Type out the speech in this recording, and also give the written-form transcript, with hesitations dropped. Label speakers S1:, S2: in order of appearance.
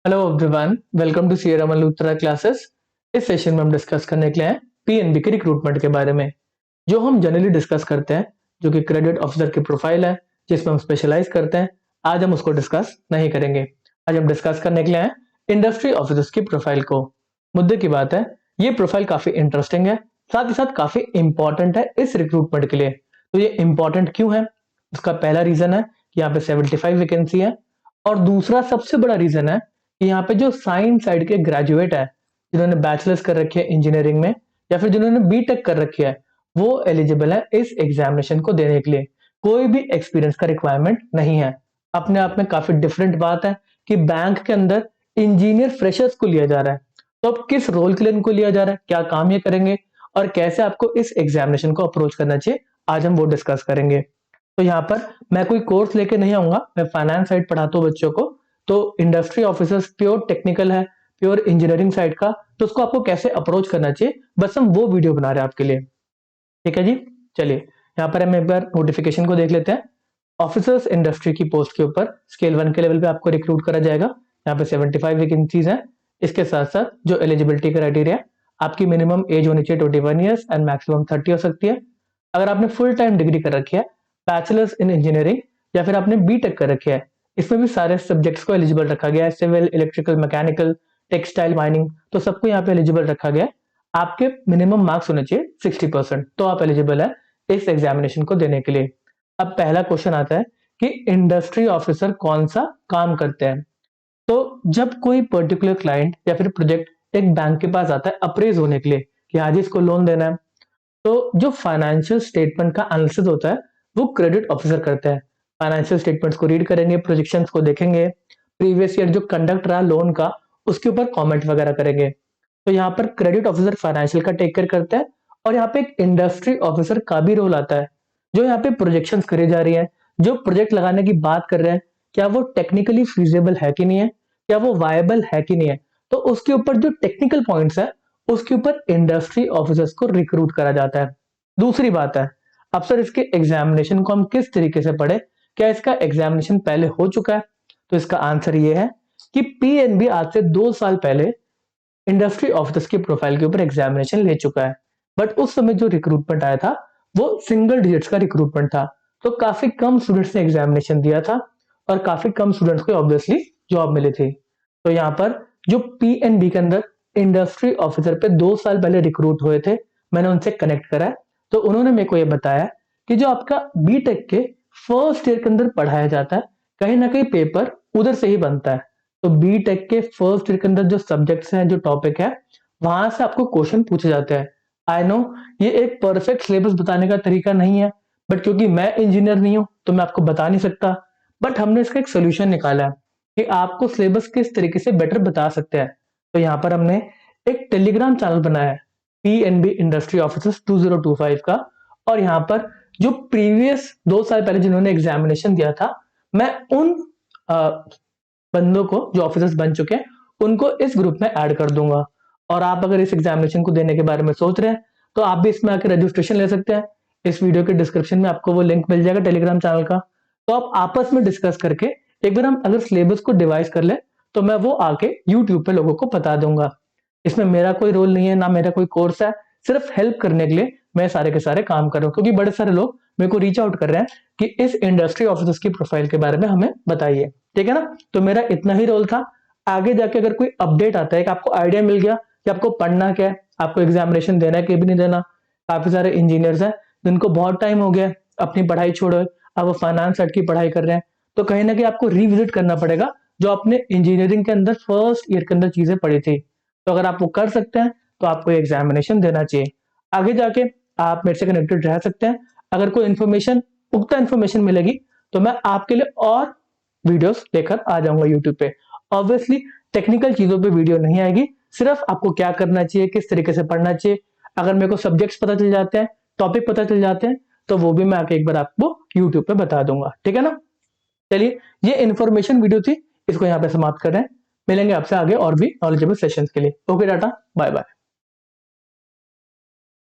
S1: Hello everyone, welcome to Sierra Malhotra classes. इस session में हम डिस्कस करने के लिए हैं पीएनबी के रिक्रूटमेंट के बारे में, जो हम जनरली डिस्कस करते हैं, जो कि क्रेडिट ऑफिसर की प्रोफाइल है, जिसमें हम स्पेशलाइज करते हैं। आज हम उसको डिस्कस नहीं करेंगे। आज हम डिस्कस करने के लिए हैं इंडस्ट्री ऑफिसर्स की प्रोफाइल को। मुद्दे की बात है, ये प्रोफाइल काफी इंटरेस्टिंग है, साथ ही साथ काफी इंपॉर्टेंट है इस रिक्रूटमेंट के लिए। तो ये इंपॉर्टेंट क्यों है? उसका पहला रीजन है कि यहाँ पे 75 वैकेंसी है, और दूसरा सबसे बड़ा रीजन है कि यहाँ पे जो साइंस साइड के ग्रेजुएट है, जिन्होंने बैचलर्स कर रखी है इंजीनियरिंग में या फिर जिन्होंने बीटेक कर रखी है, वो एलिजिबल है इस एग्जामिनेशन को देने के लिए। कोई भी एक्सपीरियंस का रिक्वायरमेंट नहीं है। अपने आप में काफी डिफरेंट बात है कि बैंक के अंदर इंजीनियर फ्रेशर्स को लिया जा रहा है। तो अब किस रोल के लिए इनको लिया जा रहा है, क्या काम ये करेंगे और कैसे आपको इस एग्जामिनेशन को अप्रोच करना चाहिए, आज हम वो डिस्कस करेंगे। तो यहाँ पर मैं कोई कोर्स लेके नहीं आऊंगा, मैं फाइनेंस साइड पढ़ाता हूँ बच्चों को। तो इंडस्ट्री ऑफिसर्स प्योर टेक्निकल है, प्योर इंजीनियरिंग साइड का, तो उसको आपको कैसे अप्रोच करना चाहिए, बस हम वो वीडियो बना रहे हैं आपके लिए। ठीक है जी, चलिए यहाँ पर हम एक बार नोटिफिकेशन को देख लेते हैं। ऑफिसर्स इंडस्ट्री की पोस्ट के ऊपर स्केल 1 के लेवल पे आपको रिक्रूट करा जाएगा। यहाँ पे 75 वैकेंसीज हैं। इसके साथ साथ जो एलिजिबिलिटी क्राइटेरिया, आपकी मिनिमम एज होनी चाहिए 21 ईयर्स एंड मैक्सिमम 30 हो सकती है। अगर आपने फुल टाइम डिग्री कर रखी है, बैचलर्स इन इंजीनियरिंग, या फिर आपने बीटेक कर रखी है, इसमें भी सारे सब्जेक्ट्स को एलिजिबल रखा गया है। Civil, electrical, mechanical, textile, mining, तो सबको यहाँ पे एलिजिबल रखा गया है। आपके मिनिमम मार्क्स होने चाहिए 60%, तो आप एलिजिबल है इस एग्जामिनेशन को देने के लिए। अब पहला क्वेश्चन आता है कि इंडस्ट्री ऑफिसर कौन सा काम करते हैं। तो जब कोई पर्टिकुलर क्लाइंट या फिर प्रोजेक्ट एक बैंक के पास आता है अप्रेज होने के लिए कि आज इसको लोन देना है, तो जो फाइनेंशियल स्टेटमेंट का एनालिसिस होता है वो क्रेडिट ऑफिसर करते हैं। फाइनेंशियल स्टेटमेंट्स को रीड करेंगे, प्रोजेक्शंस को देखेंगे, प्रीवियस ईयर जो कंडक्ट रहा लोन का उसके ऊपर कमेंट वगैरह करेंगे। तो यहाँ पर क्रेडिट ऑफिसर फाइनेंशियल का टेक केयर करता है, और यहाँ पे एक इंडस्ट्री ऑफिसर का भी रोल आता है, जो यहाँ पे प्रोजेक्शंस करी जा रही है, जो प्रोजेक्ट लगाने की बात कर रहे हैं, क्या वो टेक्निकली फीजिबल है कि नहीं है, क्या वो वायबल है कि नहीं है। तो उसके ऊपर जो टेक्निकल पॉइंट्स है, उसके ऊपर इंडस्ट्री ऑफिसर्स को रिक्रूट करा जाता है। दूसरी बात है, अब सर इसके एग्जामिनेशन को हम किस तरीके से पढ़े, क्या इसका एग्जामिनेशन पहले हो चुका है? तो इसका आंसर ये है कि पीएनबी आज से 2 साल पहले इंडस्ट्री ऑफिसर्स की प्रोफाइल के ऊपर एग्जामिनेशन ले चुका है। बट उस समय जो रिक्रूटमेंट आया था वो सिंगल डिजिट्स का रिक्रूटमेंट था, तो काफी कम स्टूडेंट्स ने एग्जामिनेशन दिया था और काफी कम स्टूडेंट्स को ऑब्वियसली जॉब मिली थी। तो यहाँ पर जो पीएनबी के अंदर इंडस्ट्री ऑफिसर पे 2 साल पहले रिक्रूट हुए थे, मैंने उनसे कनेक्ट करा, तो उन्होंने मेरे को ये बताया कि जो आपका बीटेक के फर्स्ट ईयर के अंदर पढ़ाया जाता है, कहीं ना कहीं पेपर उधर से ही बनता है। तो बीटेक के फर्स्ट ईयर के अंदर जो सब्जेक्ट्स हैं, जो टॉपिक है, वहां से आपको क्वेश्चन पूछे जाते हैं। आई नो ये एक परफेक्ट सिलेबस बताने का तरीका नहीं है, बट क्योंकि मैं इंजीनियर नहीं हूं तो मैं आपको बता नहीं सकता। बट हमने इसका एक सोल्यूशन निकाला है कि आपको सिलेबस किस तरीके से बेटर बता सकते हैं। तो यहाँ पर हमने एक टेलीग्राम चैनल बनाया है, पीएनबी इंडस्ट्री ऑफिसर्स 2025 का, और यहाँ पर जो प्रीवियस 2 साल पहले जिन्होंने एग्जामिनेशन दिया था, मैं उन बंदों को जो ऑफिसर्स बन चुके हैं उनको इस ग्रुप में ऐड कर दूंगा। और आप अगर इस एग्जामिनेशन को देने के बारे में सोच रहे हैं तो आप भी इसमें आकर रजिस्ट्रेशन ले सकते हैं। इस वीडियो के डिस्क्रिप्शन में आपको वो लिंक मिल जाएगा टेलीग्राम चैनल का। तो आप आपस में डिस्कस करके एक बार हम अगर सिलेबस को डिवाइस कर ले, तो मैं वो आके यूट्यूब पे लोगों को बता दूंगा। इसमें मेरा कोई रोल नहीं है, ना मेरा कोई कोर्स है, सिर्फ हेल्प करने के लिए मैं सारे के सारे काम कर रहा हूँ, क्योंकि बड़े सारे लोग मेरे को रीच आउट कर रहे हैं कि इस इंडस्ट्री ऑफिसर्स की प्रोफाइल के बारे में हमें बताइए। ठीक है ना? तो मेरा इतना ही रोल था। आगे जाके अगर कोई अपडेट आता है कि आपको आइडिया मिल गया कि आपको पढ़ना क्या है, आपको एग्जामिनेशन देना है कि भी नहीं देना, काफी सारे इंजीनियर्स हैं जिनको बहुत टाइम हो गया अपनी पढ़ाई छोड़ो, अब वो फाइनेंस साइड की पढ़ाई कर रहे हैं, तो कहीं ना कहीं आपको रिविजिट करना पड़ेगा जो आपने इंजीनियरिंग के अंदर फर्स्ट ईयर के अंदर चीजें पढ़ी थी। तो अगर आप वो कर सकते हैं तो आपको एग्जामिनेशन देना चाहिए। आगे जाके आप मेरे से कनेक्टेड रह सकते हैं। अगर कोई इन्फॉर्मेशन, पुख्ता इन्फॉर्मेशन मिलेगी, तो मैं आपके लिए और वीडियोस लेकर आ जाऊंगा यूट्यूब पे। ऑब्वियसली टेक्निकल चीजों पे वीडियो नहीं आएगी, सिर्फ आपको क्या करना चाहिए, किस तरीके से पढ़ना चाहिए। अगर मेरे को सब्जेक्ट्स पता चल जाते हैं, टॉपिक पता चल जाते हैं, तो वो भी मैं आके एक बार आपको यूट्यूब पे बता दूंगा। ठीक है ना? चलिए, ये इन्फॉर्मेशन वीडियो थी, इसको यहाँ पे समाप्त कर रहे हैं। मिलेंगे आपसे आगे और भी नॉलेजेबल सेशंस के लिए। Okay tata, bye bye.